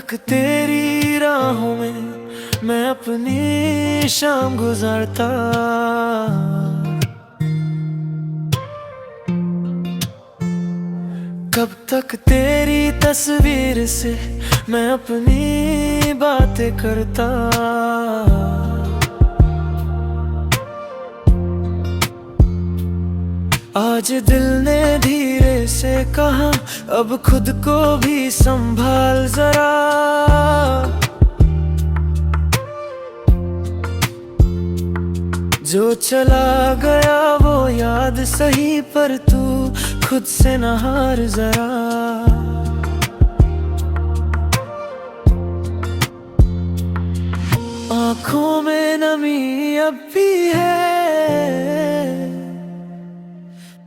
तक तेरी राहों में मैं अपनी शाम गुजारता। कब तक तेरी तस्वीर से मैं अपनी बातें करता। आज दिल ने धीरे से कहा अब खुद को भी संभाल जरा। जो चला गया वो याद सही, पर तू खुद से न हार जरा। आँखों में नमी अब भी है,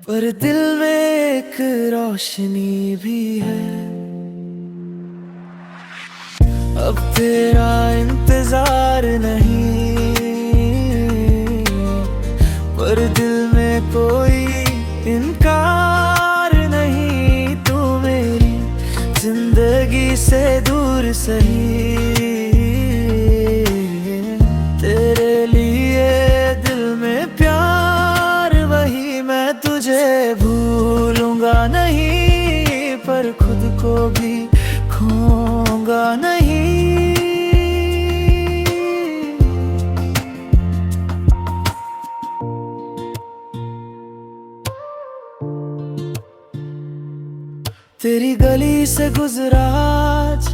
पर दिल में एक रोशनी भी है। अब तेरा इंतजार नहीं, पर दिल में कोई इनकार नहीं। तू मेरी जिंदगी से दूर सही, तेरे लिए दिल में प्यार वही। मैं तुझे भूलूंगा नहीं, पर खुद को भी खोऊंगा नहीं। तेरी गली से गुजरा आज,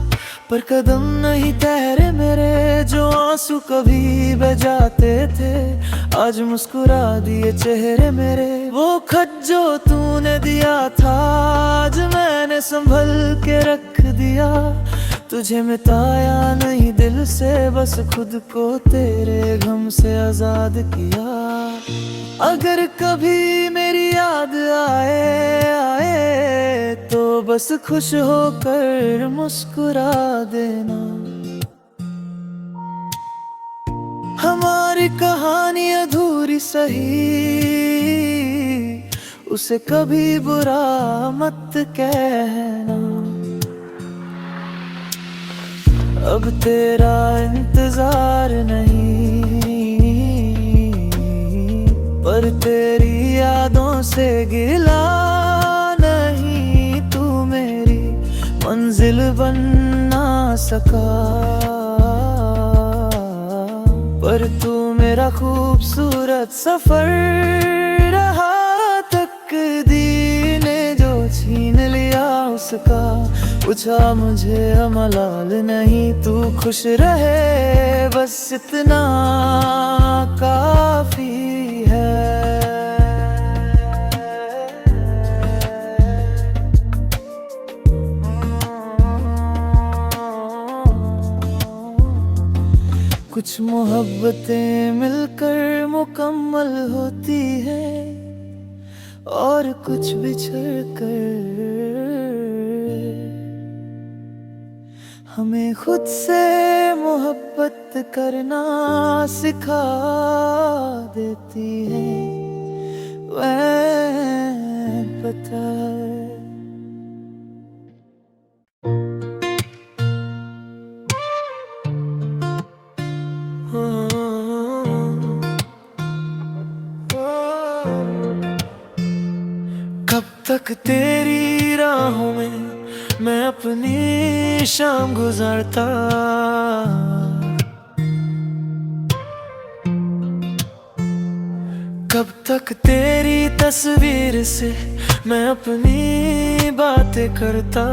पर कदम नहीं ठहरे मेरे। जो आंसू कभी बह जाते थे आज मुस्कुरा दिए चेहरे मेरे। वो खत जो तूने दिया था आज मैंने संभल के रख दिया। तुझे मिटाया नहीं दिल से, बस खुद को तेरे गम से आजाद किया। अगर कभी मेरी याद आए तो बस खुश होकर मुस्कुरा देना। हमारी कहानी अधूरी सही, उसे कभी बुरा मत कहना। अब तेरा इंतजार नहीं, पर तेरी यादों से गिला नहीं। तू मेरी मंजिल बन ना सका, पर तू मेरा खूबसूरत सफर रहा। तकदीर ने जो छीन लिया उसका पूछा मुझे मलाल नहीं। तू खुश रहे बस इतना काफी है। कुछ मोहब्बतें मिलकर मुकम्मल होती है, और कुछ बिछड़ कर हमें खुद से मोहब्बत करना सिखा देती है। वह पता कब तक तेरी राहों में मैं अपनी शाम गुजारता। कब तक तेरी तस्वीर से मैं अपनी बातें करता।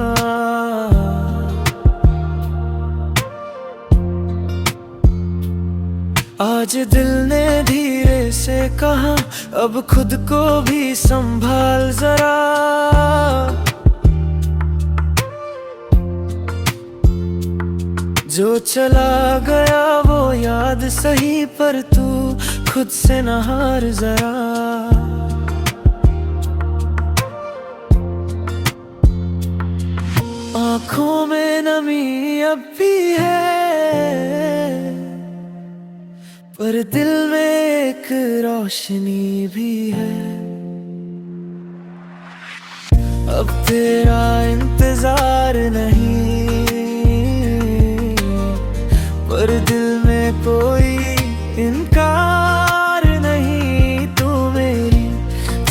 आज दिल ने धीरे से कहा अब खुद को भी संभाल जरा। जो चला गया वो याद सही, पर तू खुद से न हार जरा। आँखों में नमी अब भी है, पर दिल में एक रोशनी भी है। अब तेरा इंतजार नहीं, पर दिल में कोई इनकार नहीं, तू मेरी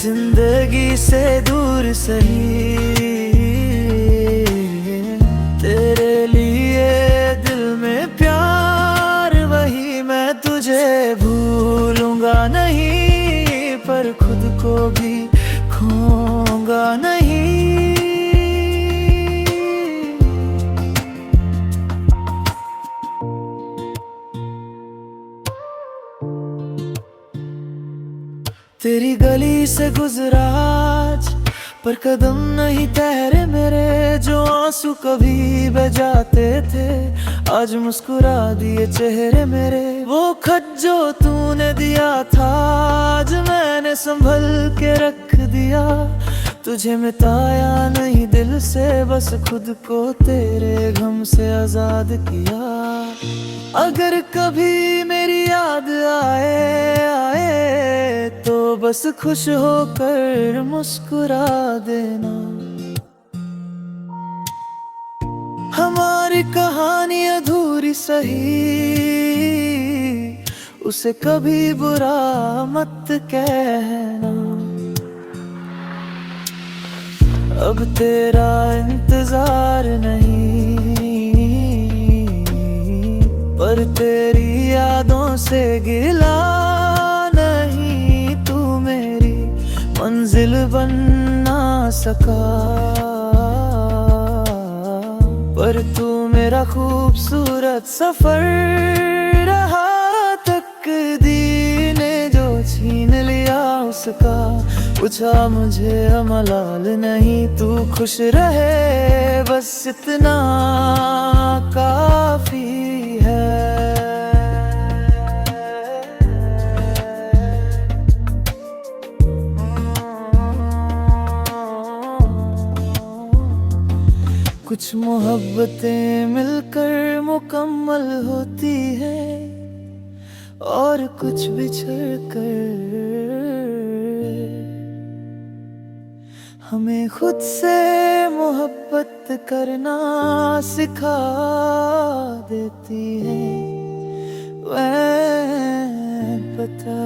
जिंदगी से दूर सही। तेरे लिए दिल में प्यार वही, मैं तुझे भूलूंगा नहीं, पर खुद को भी खोऊंगा नहीं। तेरी गली से गुजरा आज, पर कदम नहीं ठहरे मेरे, जो आंसू कभी बह जाते थे आज मुस्कुरा दिए चेहरे मेरे। वो खत जो तूने दिया था आज मैंने संभल के रख दिया, तुझे मिटाया नहीं दिल से, बस खुद को तेरे गम से आजाद किया। अगर कभी मेरी याद आए तो बस खुश होकर मुस्कुरा देना। हमारी कहानी अधूरी सही, उसे कभी बुरा मत कहना। अब तेरा इंतजार नहीं, पर तेरी यादों से गिला नहीं, तू मेरी मंजिल बन ना सका, पर तू मेरा खूबसूरत सफर रहा। तकदीर ने जो छीन लिया उसका पूछा मुझे मलाल नहीं, तू खुश रहे बस इतना काफी है। कुछ मोहब्बतें मिलकर मुकम्मल होती है, और कुछ बिछड़ कर हमें खुद से मोहब्बत करना सिखा देती है। वह पता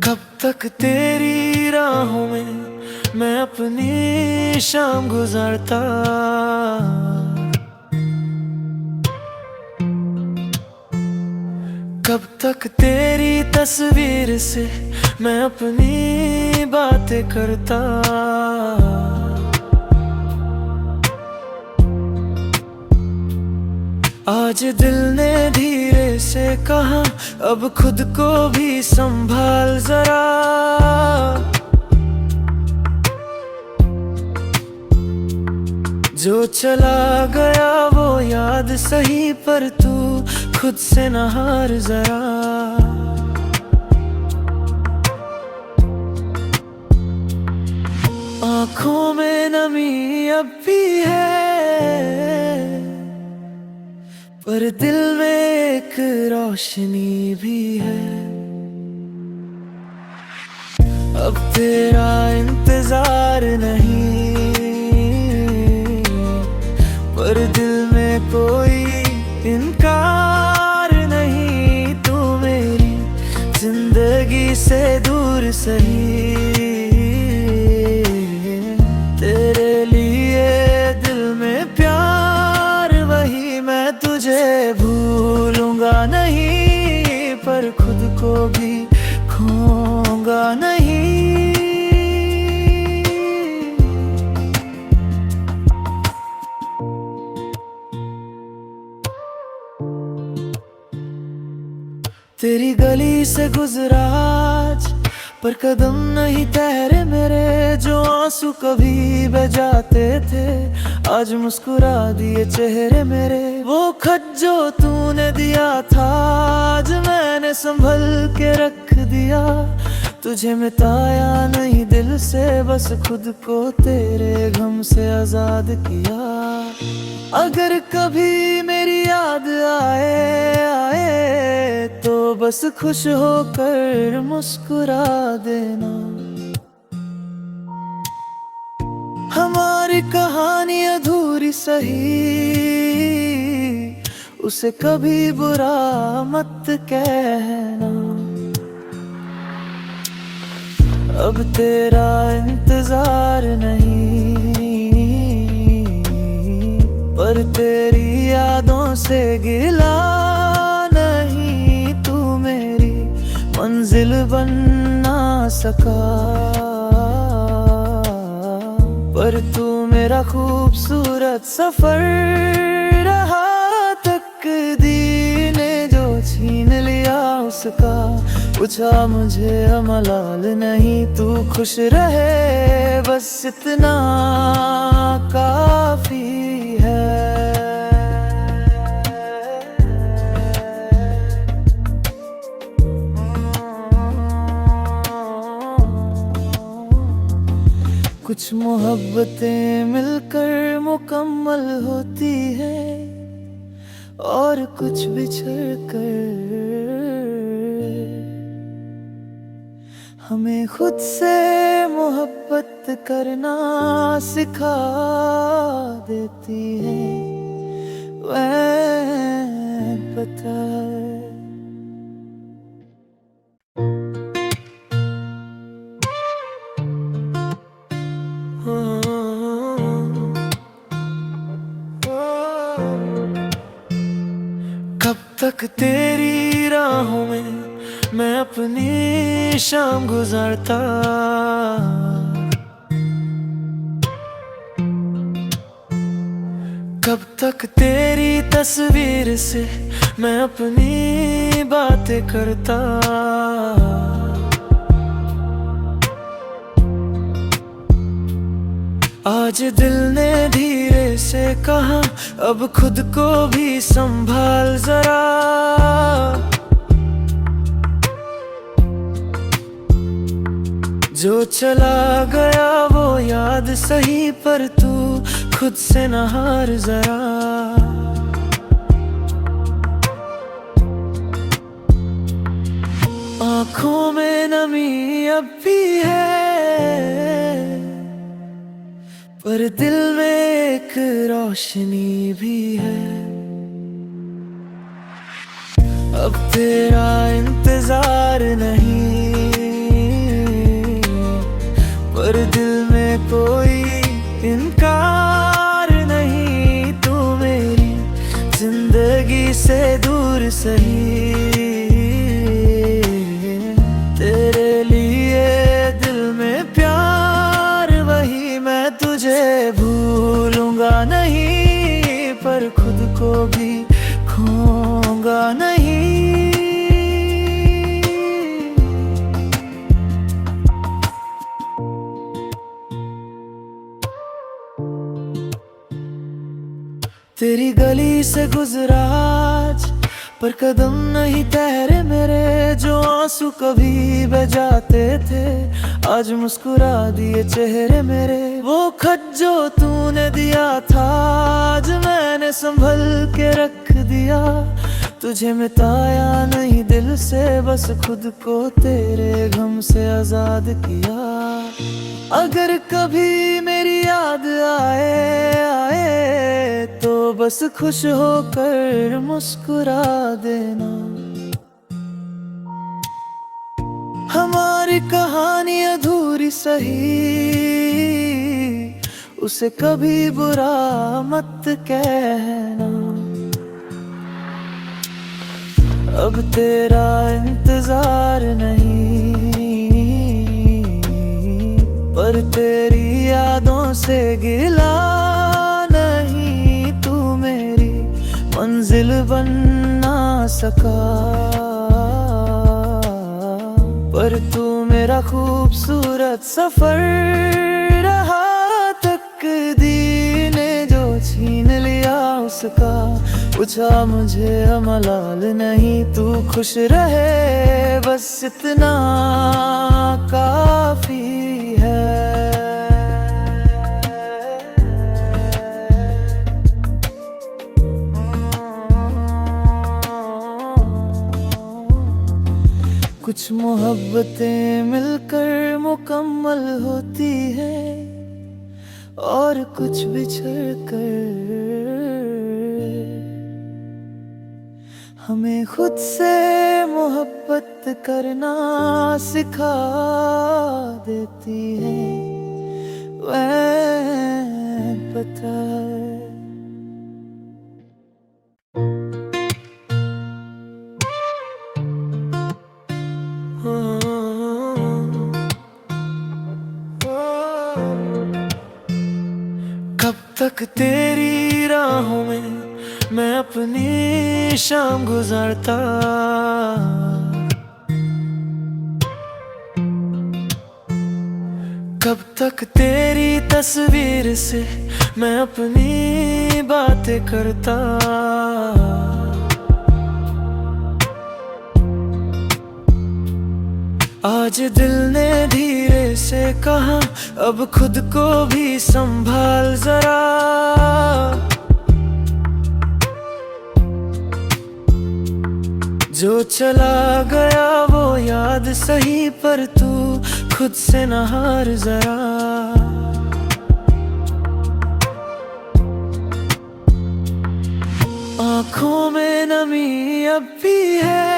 कब तक तेरी राहों में मैं अपनी शाम गुजारता, कब तक तेरी तस्वीर से मैं अपनी बातें करता। आज दिल ने धीरे से कहा अब खुद को भी संभाल जरा, जो चला गया वो याद सही, पर तू खुद से न हार जरा। आँखों में नमी अब भी है, पर दिल में एक रोशनी भी है। अब तेरा इंतजार नहीं, पर दिल में कोई इनकार नहीं, तू मेरी जिंदगी से दूर सही। तेरे लिए दिल में प्यार वही, मैं तुझे भूलूंगा नहीं, पर खुद को भी खोऊंगा नहीं। तेरी गली से गुजरा आज, पर कदम नहीं ठहरे मेरे, जो आंसू कभी बह जाते थे आज मुस्कुरा दिए चेहरे मेरे। वो खत जो तूने दिया था आज मैंने संभल के रख दिया, तुझे मिटाया नहीं दिल से, बस खुद को तेरे गम से आजाद किया। अगर कभी मेरी याद आए तो बस खुश होकर मुस्कुरा देना। हमारी कहानी अधूरी सही, उसे कभी बुरा मत कहना। अब तेरा इंतजार नहीं, पर तेरी यादों से गिला नहीं। तू मेरी मंजिल बन ना सका, पर तू मेरा खूबसूरत सफर रहा। तकदीर ने जो छीन लिया उसका पूछा मुझे मलाल नहीं। तू खुश रहे बस इतना काफी है। कुछ मोहब्बतें मिलकर मुकम्मल होती है और कुछ बिछड़ कर हमें खुद से मोहब्बत करना सिखा देती है। वह पता कब तक तेरी राहों में मैं अपनी शाम गुजारता। कब तक तेरी तस्वीर से मैं अपनी बातें करता। आज दिल ने धीरे से कहा अब खुद को भी संभाल जरा। जो चला गया वो याद सही, पर तू खुद से न हार जरा। आँखों में नमी अब भी है, पर दिल में एक रोशनी भी है। अब तेरा इंतजार नहीं, पर दिल में कोई इनकार नहीं। तू मेरी जिंदगी से दूर सही, तेरे लिए दिल में प्यार वही। मैं तुझे भूलूंगा नहीं, पर खुद को भी खोऊंगा नहीं। तेरी गली से गुजरा आज, पर कदम नहीं ठहरे मेरे। जो आंसू कभी बह जाते थे आज मुस्कुरा दिए चेहरे मेरे। वो खत जो तूने दिया था आज मैंने संभल के रख दिया। तुझे मिटाया नहीं दिल से, बस खुद को तेरे गम से आजाद किया। अगर कभी मेरी याद आए तो बस खुश होकर मुस्कुरा देना। हमारी कहानी अधूरी सही, उसे कभी बुरा मत कहना। अब तेरा इंतजार नहीं, पर तेरी यादों से गिला नहीं। तू मेरी मंजिल बन ना सका, पर तू मेरा खूबसूरत सफर रहा। तकदीर ने जो छीन लिया उसका पूछा मुझे मलाल नहीं। तू खुश रहे बस इतना काफी है। कुछ मोहब्बतें मिलकर मुकम्मल होती है और कुछ बिछड़ कर हमें खुद से मोहब्बत करना सिखा देती है। वह पता है कब तक तेरी राहों में मैं अपनी शाम गुजारता, कब तक तेरी तस्वीर से मैं अपनी बातें करता। आज दिल ने धीरे से कहा अब खुद को भी संभाल जरा, जो चला गया वो याद सही पर तू खुद से न हार जरा। आँखों में नमी अब भी है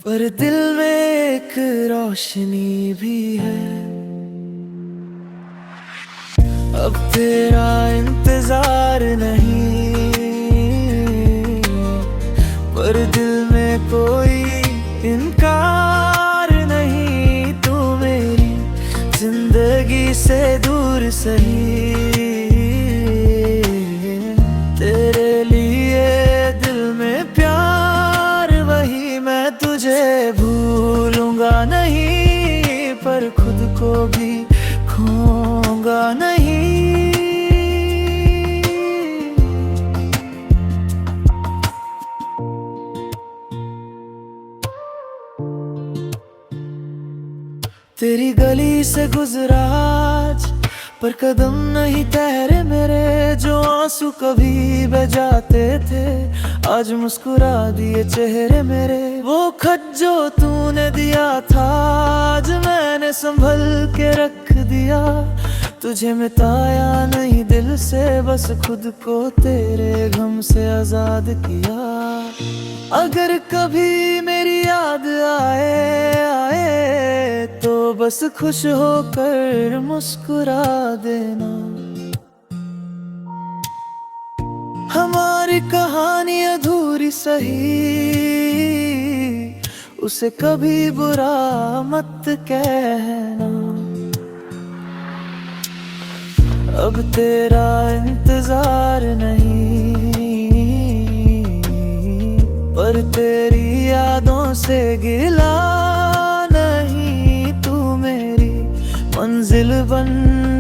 पर दिल में एक रोशनी भी है। अब तेरा इंतजार नहीं पर दिल में कोई इनकार नहीं। तू मेरी जिंदगी से दूर सही, तेरे लिए दिल में प्यार वही। मैं तुझे भूलूंगा नहीं पर खुद को भी खोऊंगा नहीं। तेरी गली से गुजरा आज पर कदम नहीं ठहरे मेरे, जो आंसू कभी बह जाते थे आज मुस्कुरा दिए चेहरे मेरे। वो खत जो तूने दिया था आज मैंने संभल के रख दिया, तुझे मिटाया नहीं दिल से बस खुद को तेरे गम से आजाद किया। अगर कभी मेरी याद आए तो बस खुश होकर मुस्कुरा देना। हमारी कहानी अधूरी सही, उसे कभी बुरा मत कहना। अब तेरा इंतजार नहीं पर तेरी यादों से गिला नहीं। तू मेरी मंजिल बन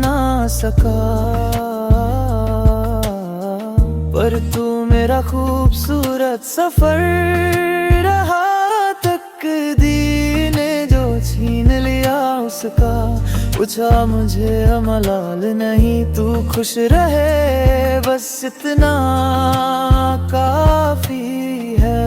ना सका पर तू मेरा खूबसूरत सफर रहा। तकदीर ने जो छीन लिया उसका पूछा मुझे मलाल नहीं। तू खुश रहे बस इतना काफी है।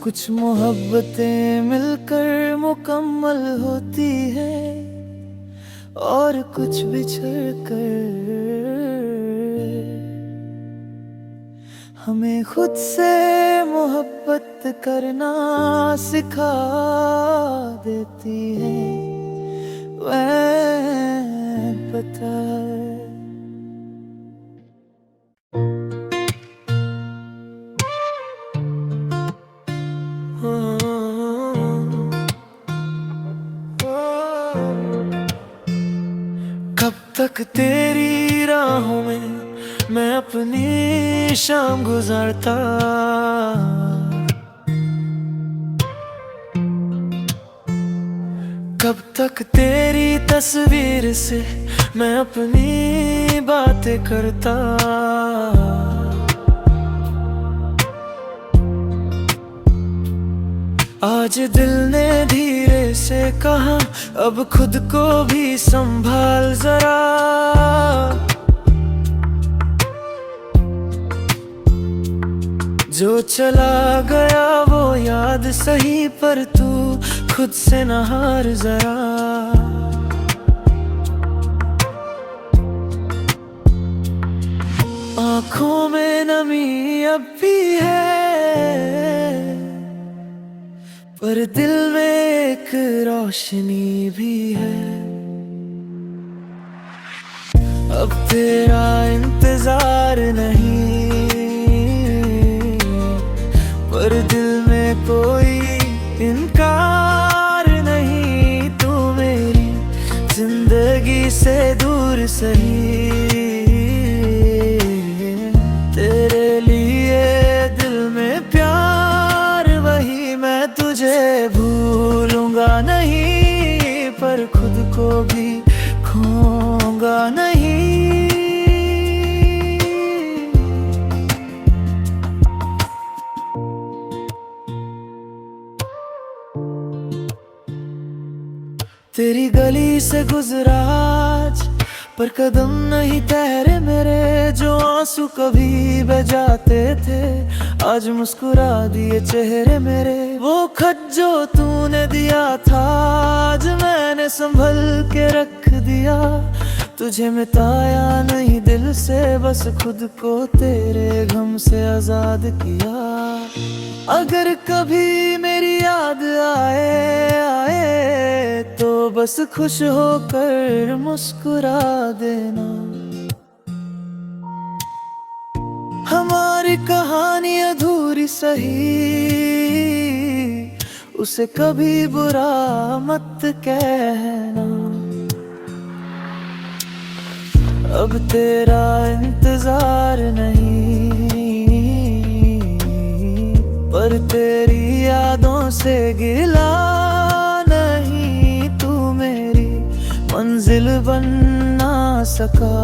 कुछ मोहब्बतें मिलकर मुकम्मल होती है और कुछ बिछड़ कर हमें खुद से मोहब्बत करना सिखा देती है। वह पता है कब तक तेरी राहों में मैं अपनी शाम गुजारता। कब तक तेरी तस्वीर से मैं अपनी बातें करता। आज दिल ने धीरे से कहा, अब खुद को भी संभाल जरा। जो चला गया वो याद सही, पर तू खुद से न हार जरा। आँखों में नमी अब भी है, पर दिल में एक रोशनी भी है। अब तेरा इंतजार नहीं, पर दिल में कोई इनकार नहीं। तू मेरी जिंदगी से दूर सही, तेरे लिए दिल में प्यार वही। मैं तुझे भूलूंगा नहीं, पर खुद को भी खोऊंगा नहीं। तेरी गली से गुजरा आज, पर कदम नहीं ठहरे मेरे। जो आंसू कभी बह जाते थे, आज मुस्कुरा दिए चेहरे मेरे। वो खत जो तूने दिया था, आज मैंने संभल के रख दिया। तुझे मिटाया नहीं दिल से, बस खुद को तेरे गम से आजाद किया। अगर कभी मेरी याद आए तो बस खुश होकर मुस्कुरा देना। हमारी कहानी अधूरी सही, उसे कभी बुरा मत कहना। अब तेरा इंतजार नहीं, पर तेरी यादों से गिला नहीं। तू मेरी मंजिल बन ना सका,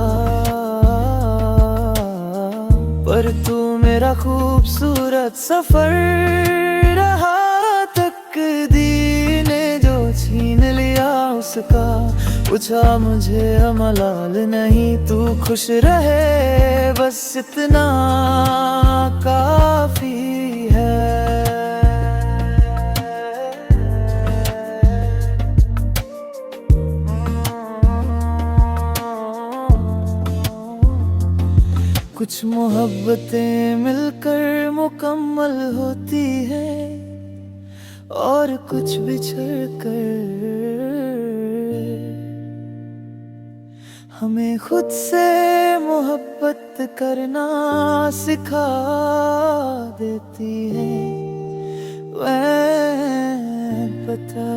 पर तू मेरा खूबसूरत सफर रहा। तकदीर ने जो छीन लिया उसका, पूछा मुझे मलाल नहीं। तू खुश रहे बस इतना काफी है। कुछ मोहब्बतें मिलकर मुकम्मल होती है, और कुछ बिछड़ कर हमें खुद से मोहब्बत करना सिखा देती है। वह पता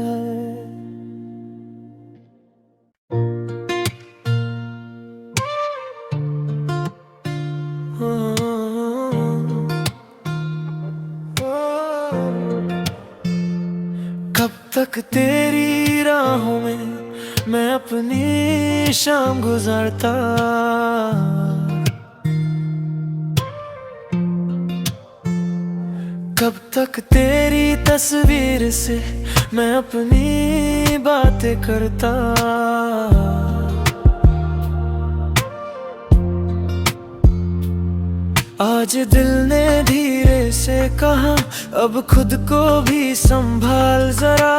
कब तक तेरी राहों में मैं अपनी शाम गुजारता। कब तक तेरी तस्वीर से मैं अपनी बातें करता। आज दिल ने धीरे से कहा, अब खुद को भी संभाल जरा।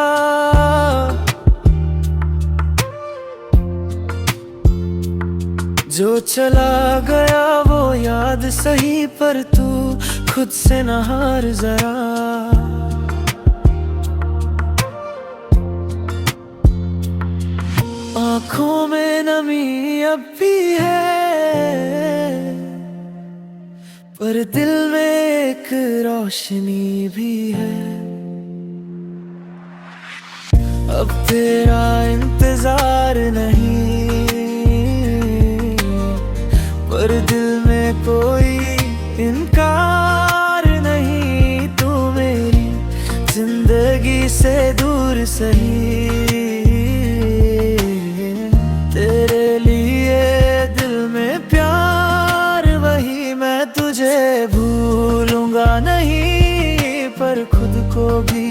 जो चला गया वो याद सही, पर तू खुद से न हार जरा। आँखों में नमी अब भी है, पर दिल में एक रोशनी भी है। अब तेरा इंतजार नहीं, पर दिल में कोई इनकार नहीं। तू मेरी जिंदगी से दूर सही, तेरे लिए दिल में प्यार वही। मैं तुझे भूलूंगा नहीं, पर खुद को भी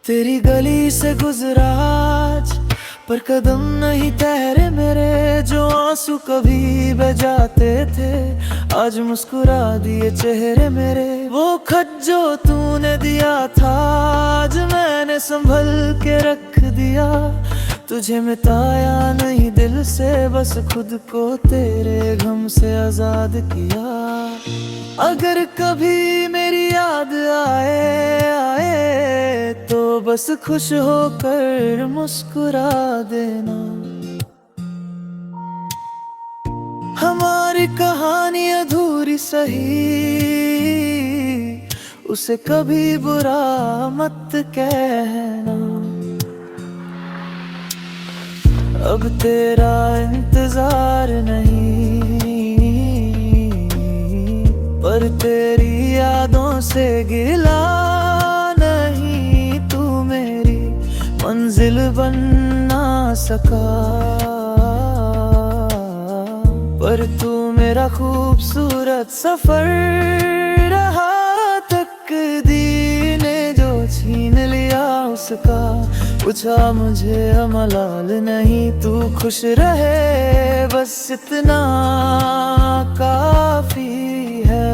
तेरी गली से गुजरा आज, पर कदम नहीं ठहरे मेरे। जो आंसू कभी बह जाते थे, आज मुस्कुरा दिए चेहरे मेरे। वो खत जो तूने दिया था, आज मैंने संभल के रख दिया। तुझे मिटाया नहीं दिल से, बस खुद को तेरे गम से आजाद किया। अगर कभी मेरी याद आए तो बस खुश होकर मुस्कुरा देना। हमारी कहानी अधूरी सही, उसे कभी बुरा मत कहना। अब तेरा इंतजार नहीं, पर तेरी यादों से गिला नहीं। तू मेरी मंजिल बन ना सका, पर तू मेरा खूबसूरत सफर रहा। तकदीर ने जो छीन लिया उसका, पूछा मुझे मलाल नहीं। तू खुश रहे बस इतना काफी है।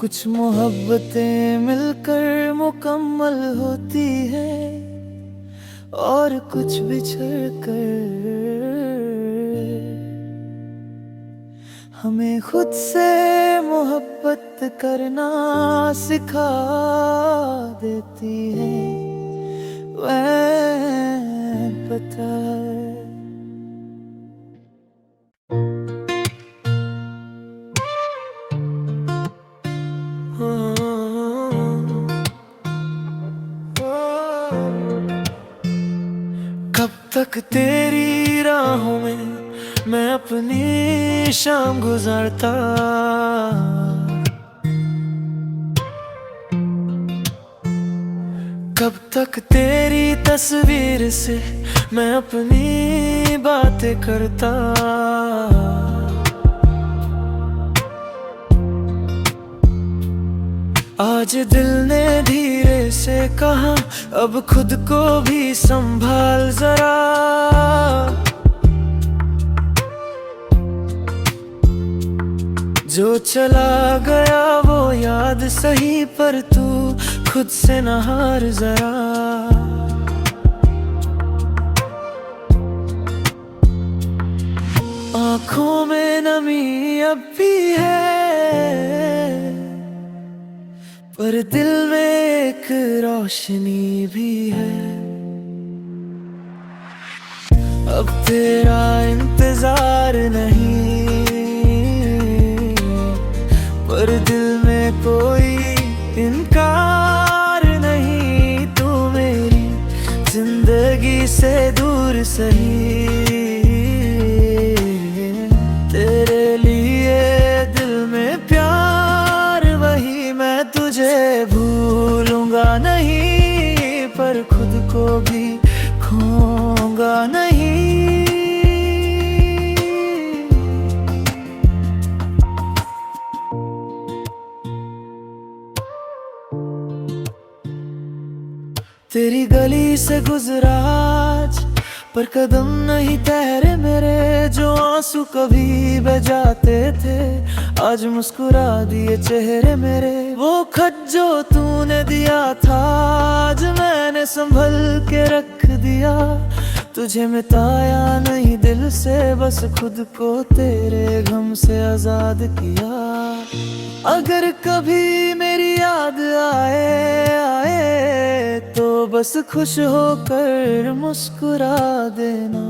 कुछ मोहब्बतें मिलकर मुकम्मल होती है, और कुछ बिछड़ कर हमें खुद से मोहब्बत करना सिखा देती है। वह पता है। कब तक तेरी राहों में मैं अपनी शाम गुजारता। कब तक तेरी तस्वीर से मैं अपनी बातें करता। आज दिल ने धीरे से कहा, अब खुद को भी संभाल जरा। जो चला गया वो याद सही, पर तू खुद से न हार जरा। आँखों में नमी अब भी है, पर दिल में एक रोशनी भी है। अब तेरा इंतजार नहीं, पर दिल में कोई इनकार नहीं। तू मेरी जिंदगी से दूर सही, तेरे लिए दिल में प्यार वही। मैं तुझे भूलूंगा नहीं, पर खुद को भी खोऊंगा नहीं। तेरी गली से गुजरा आज, पर कदम नहीं ठहरे मेरे। जो आंसू कभी बह जाते थे, आज मुस्कुरा दिए चेहरे मेरे। वो खत जो तूने दिया था, आज मैंने संभल के रख दिया। तुझे मिटाया नहीं दिल से, बस खुद को तेरे गम से आजाद किया। अगर कभी मेरी याद आए तो बस खुश होकर मुस्कुरा देना।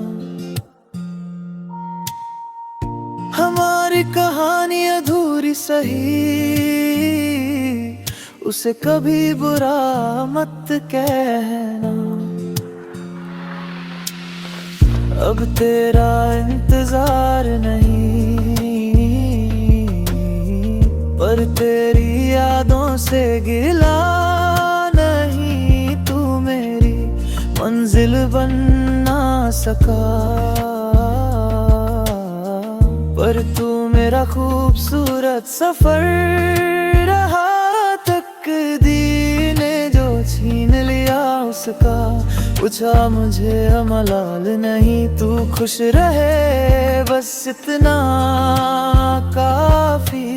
हमारी कहानी अधूरी सही, उसे कभी बुरा मत कहना। अब तेरा इंतजार नहीं, पर तेरी यादों से गिला नहीं। तू मेरी मंजिल बन ना सका, पर तू मेरा खूबसूरत सफर रहा। तकदीर ने जो छीन लिया उसका पूछा मुझे मलाल नहीं, तू खुश रहे बस इतना काफी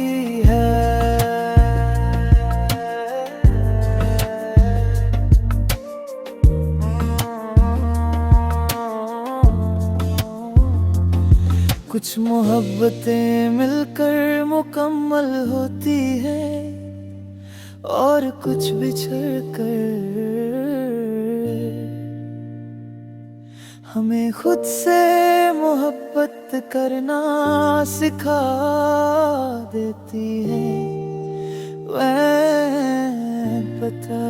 है। कुछ मोहब्बतें मिलकर मुकम्मल होती है और कुछ बिछड़ कर हमें खुद से मोहब्बत करना सिखा देती है। वह पता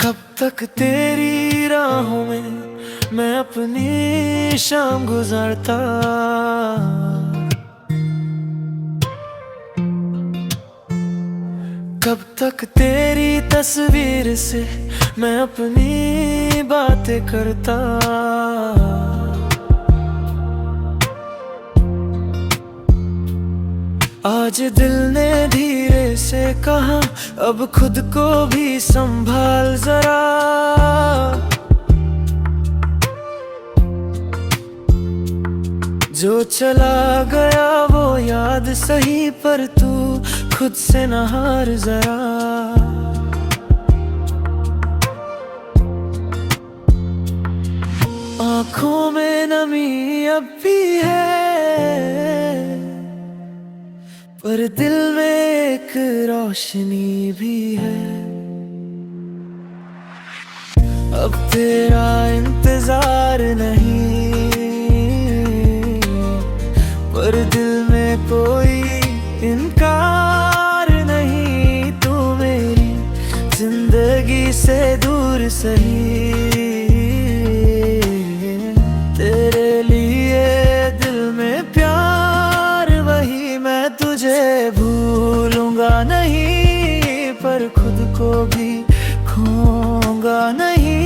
कब तक तेरी राहों में मैं अपनी शाम गुजारता, कब तक तेरी तस्वीर से मैं अपनी बातें करता। आज दिल ने धीरे से कहा अब खुद को भी संभाल जरा। जो चला गया वो याद सही, पर तू खुद से न हार जरा। आँखों में नमी अब भी है, पर दिल में एक रोशनी भी है। अब तेरा इंतजार नहीं, पर दिल में कोई इनकार नहीं। तू मेरी जिंदगी से दूर सही, तेरे लिए दिल में प्यार वही। मैं तुझे भूलूंगा नहीं, पर खुद को भी खोऊंगा नहीं।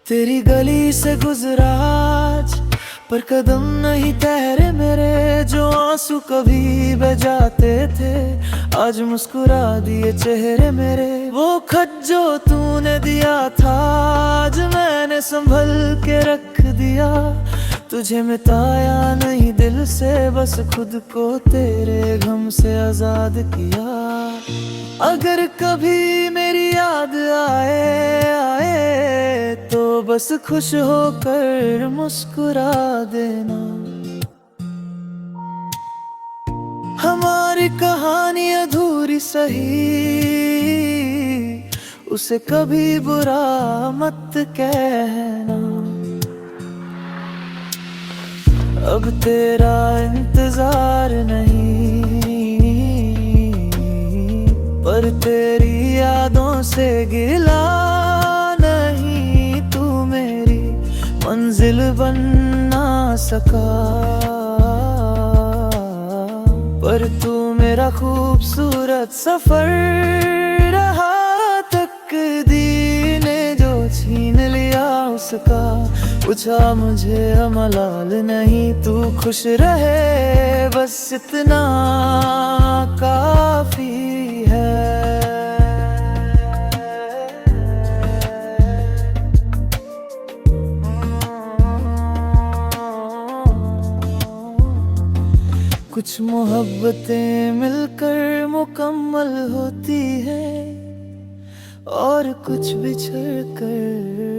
तेरी गली से गुजरा आज, पर कदम नहीं ठहरे मेरे। जो आंसू कभी बह जाते थे आज मुस्कुरा दिए चेहरे मेरे। वो खत जो तूने दिया था आज मैंने संभल के रख दिया। तुझे मिटाया नहीं दिल से, बस खुद को तेरे गम से आजाद किया। अगर कभी मेरी याद आए तो बस खुश होकर मुस्कुरा देना। हमारी कहानी अधूरी सही, उसे कभी बुरा मत कहना। अब तेरा इंतजार नहीं, पर तेरी यादों से गिला नहीं। तू मेरी मंजिल बन ना सका, पर तू मेरा खूबसूरत सफर रहा। तकदीर ने जो छीन लिया उसका पूछा मुझे मलाल नहीं, तू खुश रहे बस इतना काफी है। कुछ मोहब्बतें मिलकर मुकम्मल होती है और कुछ बिछड़ कर